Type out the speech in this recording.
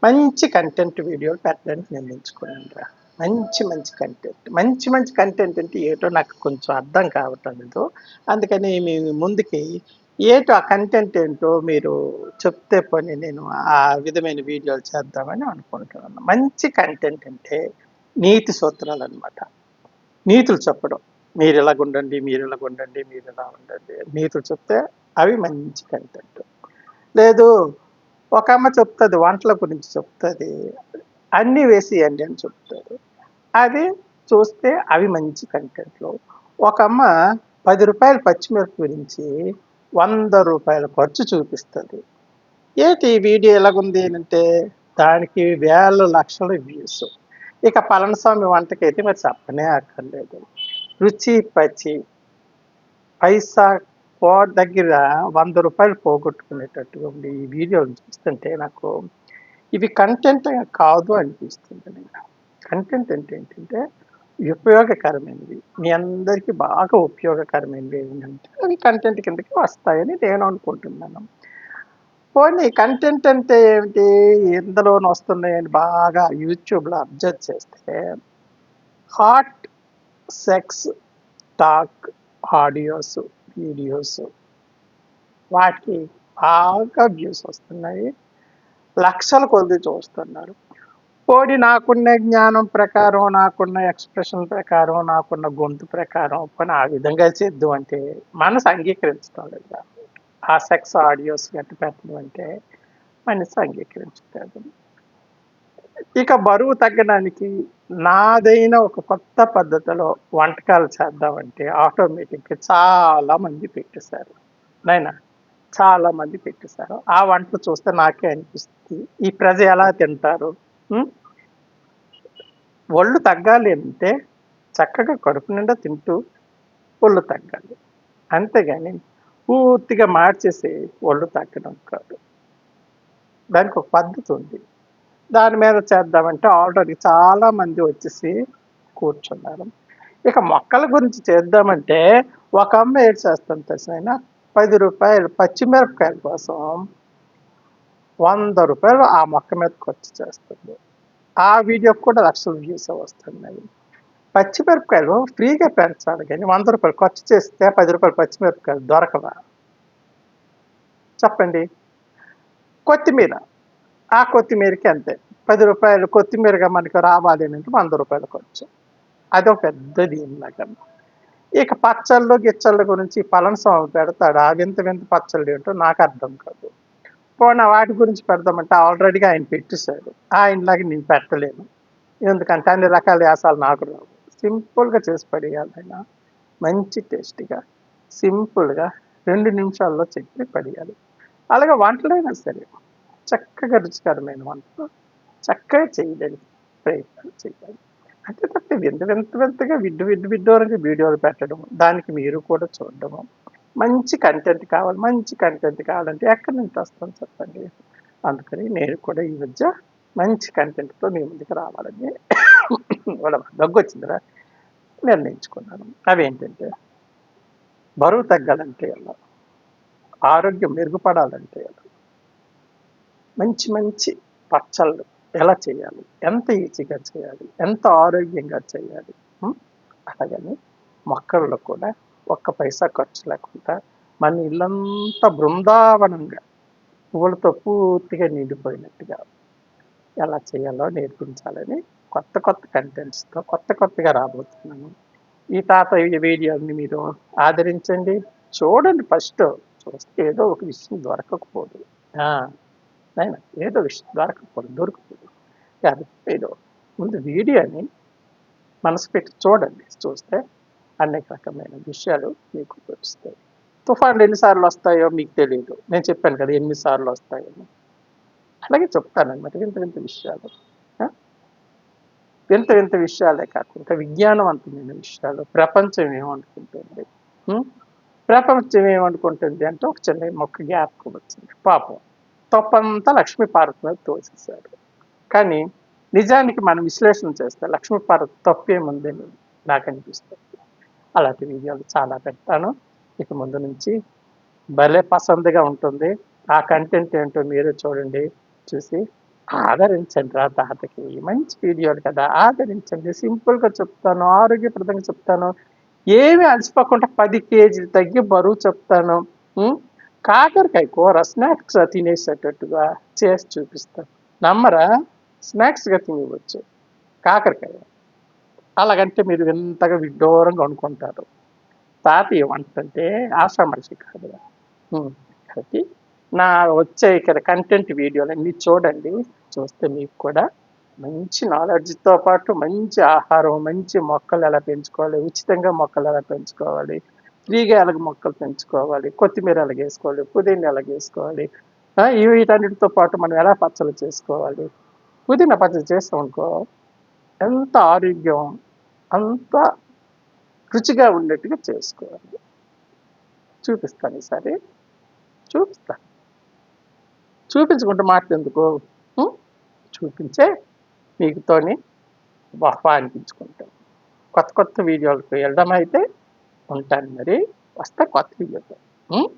మంచి కంటెంట్ వీడియోలు పెట్టడానికి నేను ఎంచుకున్నానురా. మంచి కంటెంట్. మంచి కంటెంట్ అంటే ఏటో నాకు కొంచెం అర్థం కావటం లేదు. అందుకని మీ ముందుకి ఏటో ఆ కంటెంట్ ఏంటో మీరు చెప్తే పోనీ నేను ఆ విధమైన వీడియోలు చేద్దామని అనుకుంటున్నాను. మంచి కంటెంట్ అంటే నీతి సూత్రాలనమాట. నీతులు చెప్పడం. మీరిలాగుండండి, మీరిలాగుండండి, మీరిలా ఉండండి. నీతులు చెప్తే అవి మంచి కంటెంట్. లేదు ఒక అమ్మ చెప్తుంది వంటల గురించి చెప్తుంది, అన్నీ వేసియండి అని చెప్తారు. అది చూస్తే అవి మంచి కంటెంట్లు. ఒక అమ్మ 10 రూపాయల పచ్చిమిరప గురించి 100 రూపాయల ఖర్చు చూపిస్తుంది. ఏంటి ఈ వీడియో ఎలాగుంది అంటే దానికి వేల లక్షల వ్యూస్. ఇక పళనిస్వామి వంటకైతే మరి చెప్పనే అక్కర్లేదు. రుచి పచి పైసా దగ్గర 100 రూపాయలు పోగొట్టుకునేటట్టుగా ఉంది. ఈ వీడియోలు చూస్తుంటే నాకు ఇవి కంటెంట్ కాదు అనిపిస్తుంది. నేను కంటెంట్ అంటే ఏంటంటే ఉపయోగకరమైనవి, మీ అందరికీ బాగా ఉపయోగకరమైనవి ఏంటంటే అవి కంటెంట్ కిందకి వస్తాయని నేను అనుకుంటున్నాను. పోనీ కంటెంట్ అంటే ఏమిటి, ఎందులోనూ వస్తున్నాయని బాగా యూట్యూబ్లో అబ్జర్వ్ చేస్తే hot sex talk audios videos వాటికి బాగా వ్యూస్ వస్తున్నాయి. లక్షల కొద్ది చూస్తున్నారు. పోనీ నాకున్న జ్ఞానం ప్రకారం, నాకున్న ఎక్స్ప్రెషన్ ప్రకారం, నాకున్న గొంతు ప్రకారం పోనీ ఆ విధంగా చేద్దాం అంటే మనసు అంగీకరించడం లేదా. ఆ సెక్స్ ఆడియోస్ గట్టి పెట్టడం అంటే మనసు అంగీకరించలేదు. ఇక బరువు తగ్గడానికి నాదైన ఒక కొత్త పద్ధతిలో వంటకాలు చేద్దామంటే ఆటోమేటిక్గా చాలా మంది పెట్టేశారు. నైనా చాలా మంది పెట్టేశారు. ఆ వంటలు చూస్తే నాకే అనిపిస్తుంది ఈ ప్రజ ఎలా తింటారు. ఉం? ఒళ్ళు తగ్గాలి అంటే చక్కగా కడుపు నిండా తింటూ ఒళ్ళు తగ్గాలి, అంతేగాని పూర్తిగా మార్చేసి ఒళ్ళు తగ్గడం కాదు. దానికి ఒక పద్ధతి ఉంది. దాని మీద చేద్దామంటే ఆల్రెడీ చాలా మంది వచ్చేసి కూర్చున్నారు. ఇక మొక్కల గురించి చేద్దామంటే ఒక అమ్మ ఏడు చేస్తాను తెలిసిన 10 రూపాయలు పచ్చిమిరపకాయల కోసం 100 రూపాయలు ఆ మొక్క మీద ఖర్చు చేస్తుంది. ఆ వీడియోకి కూడా లక్షల వ్యూస్ వస్తున్నాయి. పచ్చిమిరపకాయలు ఫ్రీగా పెంచాలి కానీ 100 రూపాయలు ఖర్చు చేస్తే 10 రూపాయలు పచ్చిమిరపకాయలు దొరకవా చెప్పండి. కొత్తిమీర, ఆ కొత్తిమీరకి అంతే 10 రూపాయలు కొత్తిమీరగా మనకి రావాలి అంటే 100 రూపాయలు ఖర్చు. అదొక పెద్ద దీనిలాగా. ఇక పచ్చళ్ళు గిచ్చళ్ళ గురించి పళనిస్వామి పెడతాడు. ఆ వింత వింత పచ్చళ్ళు ఏంటో నాకు అర్థం కాదు. పోనీ వాటి గురించి పెడదామంటే ఆల్రెడీగా ఆయన పెట్టేశాడు. ఆయనలాగా నేను పెట్టలేను. ఎందుకంటే అన్ని రకాల యాసాలు నాకు రావు. సింపుల్గా చేసి పడేయాలి ఆయన. మంచి టేస్టీగా సింపుల్గా 2 నిమిషాల్లో చెప్పి పడేయాలి. అలాగే వంటలైనా సరే చక్కగా రుచికరమైన వంటలు చక్కగా చేయడానికి ప్రయత్నం చేయాలి. అంతే తప్ప వింతగా విడ్డూరంగా వీడియోలు పెట్టడం, దానికి మీరు కూడా చూడడము. మంచి కంటెంట్ కావాలి. మంచి కంటెంట్ కావాలంటే ఎక్కడి నుంచి వస్తాను చెప్పండి. అందుకని నేను కూడా ఈ మధ్య మంచి కంటెంట్తో మీ ముందుకు రావాలని దగ్గు వచ్చిందిరా నిర్ణయించుకున్నాను. అవేంటంటే బరువు తగ్గాలంటే ఎలా, ఆరోగ్యం మెరుగుపడాలంటే ఎలా, మంచి పచ్చళ్ళు ఎలా చేయాలి, ఎంత ఈజీగా చేయాలి, ఎంత ఆరోగ్యంగా చేయాలి. అలాగని మొక్కల్లో కూడా ఒక్క పైసా ఖర్చు లేకుండా మన ఇల్లంతా బృందావనంగా పువ్వులతో పూర్తిగా నిండిపోయినట్టుగా ఎలా చేయాలో నేర్పించాలని కొత్త కంటెంట్స్తో కొత్తగా రాబోతున్నాను. ఈ ఈ వీడియోని మీరు ఆదరించండి, చూడండి. ఫస్ట్ చూస్తే ఏదో ఒక విషయం దొరకకపోదు, అయినా ఏదో విషయం దొరకకపోదు కాబట్టి ఏదో ముందు వీడియోని మనసు పెట్టి చూడండి. చూస్తే అనేక రకమైన విషయాలు మీకు తెలుస్తాయి. తుఫాన్లు ఎన్నిసార్లు వస్తాయో మీకు తెలియదు, నేను చెప్పాను కదా ఎన్నిసార్లు వస్తాయో. అలాగే చెప్తానన్నమాట వింత విషయాలు. వింత విషయాలే కాకుండా విజ్ఞానవంతమైన విషయాలు. ప్రపంచం ఏమనుకుంటుంది, ప్రపంచం ఏమనుకుంటుంది అంటే ఒక చిన్న మొక్క జ్ఞాపకం వచ్చింది. పాపం తప్పంతా లక్ష్మీపార్వతి మీద తోసేశారు. కానీ నిజానికి మనం విశ్లేషణ చేస్తే లక్ష్మీపార్వతి తప్పేముందని నాకు అనిపిస్తుంది. అలాంటి వీడియోలు చాలా పెడతాను ఇక ముందు నుంచి. భలే పసందుగా ఉంటుంది. ఆ కంటెంట్ ఏంటో మీరే చూడండి. చూసి ఆదరించండి రా తాతకి. మంచి వీడియోలు కదా! ఆదరించండి. సింపుల్‌గా చెప్తాను. ఆరోగ్యప్రదంగా చెప్తాను. ఏమి అలసిపోకుండా 10 కేజీలు తగ్గి బరువు చెప్తాను. హ్మ్. కాకరకాయ కూర స్నాక్స్‌గా తినేసేటట్టుగా చేసి చూపిస్తాను. నమ్మరా? స్నాక్స్‌గా తినేయవచ్చు కాకరకాయ. అలాగంటే మీరు వింతగా విడ్డూరంగా అనుకుంటారు. తాతయ్య వంటంటే ఆషామాషీ కాదురా. హ్మ్. కాబట్టి నా వచ్చే ఇక్కడ కంటెంట్ వీడియోలన్నీ చూడండి. చూస్తే మీకు కూడా మంచి నాలెడ్జ్‌తో పాటు మంచి ఆహారం, మంచి మొక్కలు ఎలా పెంచుకోవాలి, ఉచితంగా మొక్కలు ఎలా పెంచుకోవాలి, ఫ్రీగా ఎలాగ మొక్కలు పెంచుకోవాలి, కొత్తిమీర ఎలాగేసుకోవాలి, పుదీనా ఎలాగేసుకోవాలి, వీటన్నిటితో పాటు మనం ఎలా పచ్చళ్ళు చేసుకోవాలి. పుదీనా పచ్చడి చేసామనుకో ఎంత ఆరోగ్యం, అంత రుచిగా ఉండేట్టుగా చేసుకోవాలి. చూపిస్తాను ఈసారి. చూపిస్తాను. చూపించకుండా మాటలెందుకు? హ్మ్. చూపించే మీతోని వహ్వా అనిపించుకుంటాను. కొత్త కొత్త వీడియోలకు వెళ్ళడం అయితే ఉంటాను మరి. వస్తా కొత్త వీడియోతో. హ్మ్.